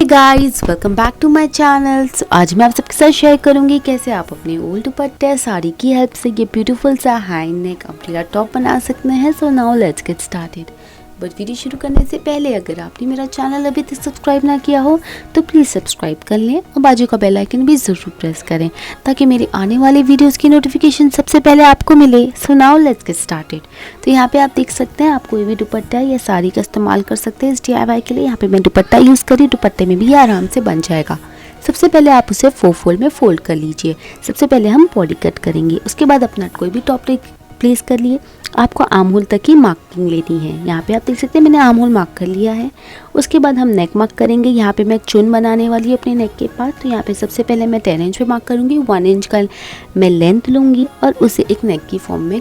Guys welcome back to my channel. आज मैं आप सबके साथ शेयर करूंगी कैसे आप अपने ओल्ड दुपट्टे साड़ी की हेल्प से ये ब्यूटीफुल सा हाई नेक अम्ब्रेला टॉप बना सकते हैं। So now let's get started. But video शुरू करने से पहले अगर आपने मेरा चैनल अभी तक सब्सक्राइब ना किया हो तो प्लीज़ सब्सक्राइब कर लें और बाजू का बेल आइकन भी ज़रूर प्रेस करें ताकि मेरी आने वाली वीडियोस की नोटिफिकेशन सबसे पहले आपको मिले। So now let's get started. तो यहाँ पे आप देख सकते हैं आप कोई भी दुपट्टा या साड़ी का इस्तेमाल कर सकते हैं इस DIY के लिए। यहाँ पे मैं दुपट्टा यूज़ करी, दुपट्टे में भी आराम से बन जाएगा। सबसे पहले आप उसे 4 फोल्ड में फोल्ड कर लीजिए। सबसे पहले हम बॉडी कट करेंगे, उसके बाद अपना कोई भी टॉप प्लेस कर लिए। आपको आर्म होल तक ही मार्किंग लेनी है। यहाँ पे आप देख सकते हैं मैंने आर्म होल मार्क कर लिया है। उसके बाद हम नेक मार्क करेंगे। यहाँ पे मैं चुन बनाने वाली हूँ अपने नेक के पास। तो यहाँ पे सबसे पहले मैं 10 इंच पे मार्क करूँगी। 1 इंच का मैं लेंथ लूँगी और उसे एक नेक की फॉर्म में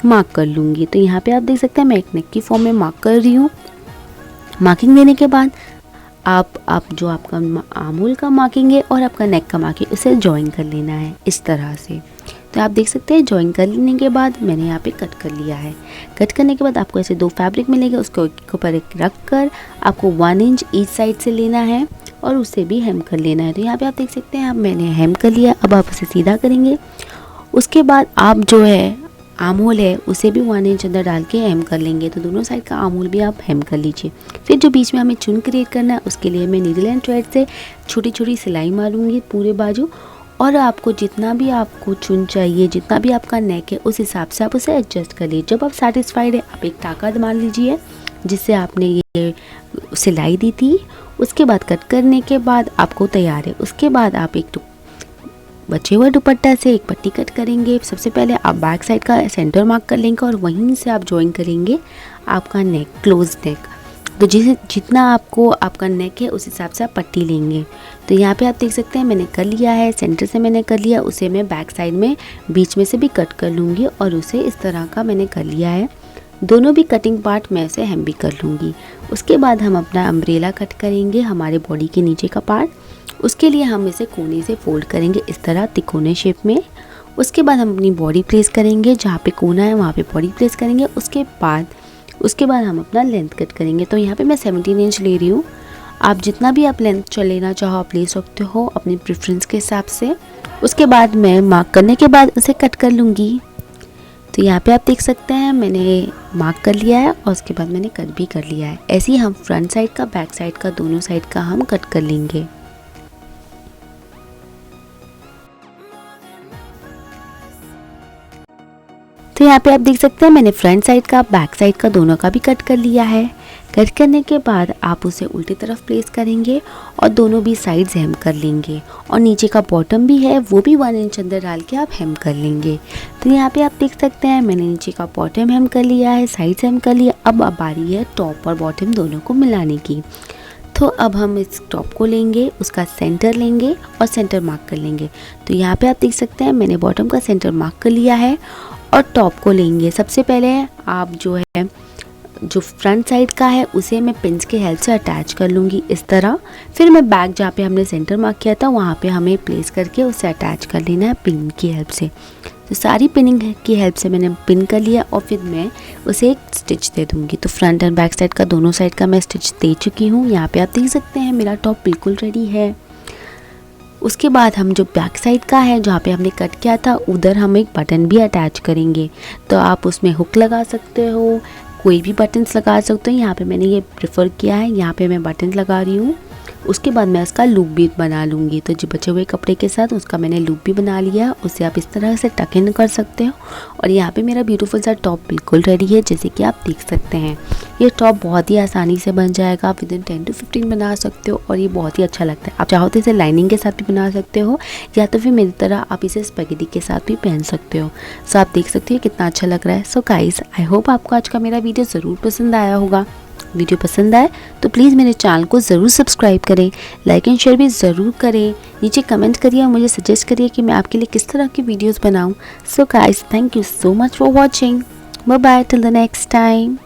मार्क कर लूँगी। तो यहाँ पे आप देख सकते हैं मैं एक नेक की फॉर्म में मार्क कर रही हूँ। मार्किंग देने के बाद आप जो आपका आर्म होल का मार्किंग है और आपका नेक का मार्किंग उसे ज्वाइन कर लेना है इस तरह से। तो आप देख सकते हैं ज्वाइन कर लेने के बाद मैंने यहाँ पे कट कर लिया है। कट करने के बाद आपको ऐसे 2 फैब्रिक मिलेगा, उसको एक ऊपर एक रख कर आपको 1 इंच ईच साइड से लेना है और उसे भी हेम कर लेना है। तो यहाँ पे आप देख सकते हैं अब मैंने हेम कर लिया। अब आप उसे सीधा करेंगे। उसके बाद आप जो है आर्म होल है उसे भी 1 इंच अंदर डाल के हेम कर लेंगे। तो दोनों साइड का आर्म होल भी आप हेम कर लीजिए। फिर जो बीच में हमें चुन क्रिएट करना है उसके लिए मैं नीडल एंड थ्रेड से छोटी छोटी सिलाई मारूंगी पूरे बाजू। और आपको जितना भी आपको चुन चाहिए, जितना भी आपका नेक है उस हिसाब से आप उसे एडजस्ट कर लीजिए। जब आप सेटिस्फाइड है आप एक टाका मान लीजिए जिससे आपने ये सिलाई दी थी। उसके बाद कट करने के बाद आपको तैयार है। उसके बाद आप एक बचे हुए दुपट्टा से एक पट्टी कट करेंगे। सबसे पहले आप बैक साइड का सेंटर मार्क कर लेंगे और वहीं से आप ज्वाइन करेंगे आपका नेक, क्लोज नेक। तो जितना आपको आपका नेक है उस हिसाब से आप पट्टी लेंगे। तो यहाँ पे आप देख सकते हैं मैंने कर लिया है, सेंटर से मैंने कर लिया। उसे मैं बैक साइड में बीच में से भी कट कर लूँगी और उसे इस तरह का मैंने कर लिया है। दोनों भी कटिंग पार्ट मैं उसे हेम भी कर लूँगी। उसके बाद हम अपना अम्ब्रेला कट करेंगे, हमारे बॉडी के नीचे का पार्ट। उसके लिए हम इसे कोने से फोल्ड करेंगे इस तरह तिकोने शेप में। उसके बाद हम अपनी बॉडी प्लेस करेंगे, जहाँ पे कोना है वहाँ पे बॉडी प्लेस करेंगे। उसके बाद हम अपना लेंथ कट करेंगे। तो यहाँ पे मैं 17 इंच ले रही हूँ। आप जितना भी आप लेंथ लेना चाहो आप ले सकते हो अपनी प्रेफरेंस के हिसाब से। उसके बाद मैं मार्क करने के बाद उसे कट कर लूँगी। तो यहाँ पे आप देख सकते हैं मैंने मार्क कर लिया है और उसके बाद मैंने कट भी कर लिया है। ऐसे ही हम फ्रंट साइड का, बैक साइड का, दोनों साइड का हम कट कर लेंगे। तो यहाँ पे आप देख सकते हैं मैंने फ्रंट साइड का, बैक साइड का, दोनों का भी कट कर लिया है। कट करने के बाद आप उसे उल्टी तरफ प्लेस करेंगे और दोनों भी साइड्स हेम कर लेंगे। और नीचे का बॉटम भी है वो भी 1 इंच अंदर डाल के आप हेम कर लेंगे। तो यहाँ पे आप देख सकते हैं मैंने नीचे का बॉटम हेम कर लिया है, साइड्स हेम कर लिया। अब बारी है टॉप और बॉटम दोनों को मिलाने की। तो अब हम इस टॉप को लेंगे, उसका सेंटर लेंगे और सेंटर मार्क कर लेंगे। तो यहाँ पे आप देख सकते हैं मैंने बॉटम का सेंटर मार्क कर लिया है और टॉप को लेंगे। सबसे पहले आप जो फ्रंट साइड का है उसे मैं पिंस के हेल्प से अटैच कर लूँगी इस तरह। फिर मैं बैक जहाँ पे हमने सेंटर मार्क किया था वहाँ पे हमें प्लेस करके उसे अटैच कर लेना है पिन की हेल्प से। तो सारी पिनिंग की हेल्प से मैंने पिन कर लिया और फिर मैं उसे एक स्टिच दे दूँगी। तो फ्रंट एंड बैक साइड का दोनों साइड का मैं स्टिच दे चुकी हूँ। यहाँ पे आप देख सकते हैं मेरा टॉप बिल्कुल रेडी है। उसके बाद हम जो बैक साइड का है जहाँ पे हमने कट किया था उधर हम एक बटन भी अटैच करेंगे। तो आप उसमें हुक लगा सकते हो, कोई भी बटन्स लगा सकते हो। यहाँ पे मैंने ये प्रेफर किया है, यहाँ पे मैं बटन लगा रही हूँ। उसके बाद मैं उसका लूप भी बना लूँगी। तो जो बचे हुए कपड़े के साथ उसका मैंने लूप भी बना लिया। उसे आप इस तरह से टक इन कर सकते हो। और यहाँ पे मेरा ब्यूटीफुल सा टॉप बिल्कुल रेडी है जैसे कि आप देख सकते हैं। ये टॉप बहुत ही आसानी से बन जाएगा, आप विदिन 10 to 15 बना सकते हो और ये बहुत ही अच्छा लगता है। आप चाहो तो इसे लाइनिंग के साथ भी बना सकते हो या तो फिर मेरी तरह आप इसे स्पैगेटी के साथ भी पहन सकते हो। सो आप देख सकते हो कितना अच्छा लग रहा है। सो गाइस आई होप आपको आज का मेरा वीडियो ज़रूर पसंद आया होगा। वीडियो पसंद आए तो प्लीज़ मेरे चैनल को ज़रूर सब्सक्राइब करें, लाइक एंड शेयर भी ज़रूर करें। नीचे कमेंट करिए और मुझे सजेस्ट करिए कि मैं आपके लिए किस तरह की वीडियोस बनाऊं। So guys thank you so much for watching. Bye bye till the next time.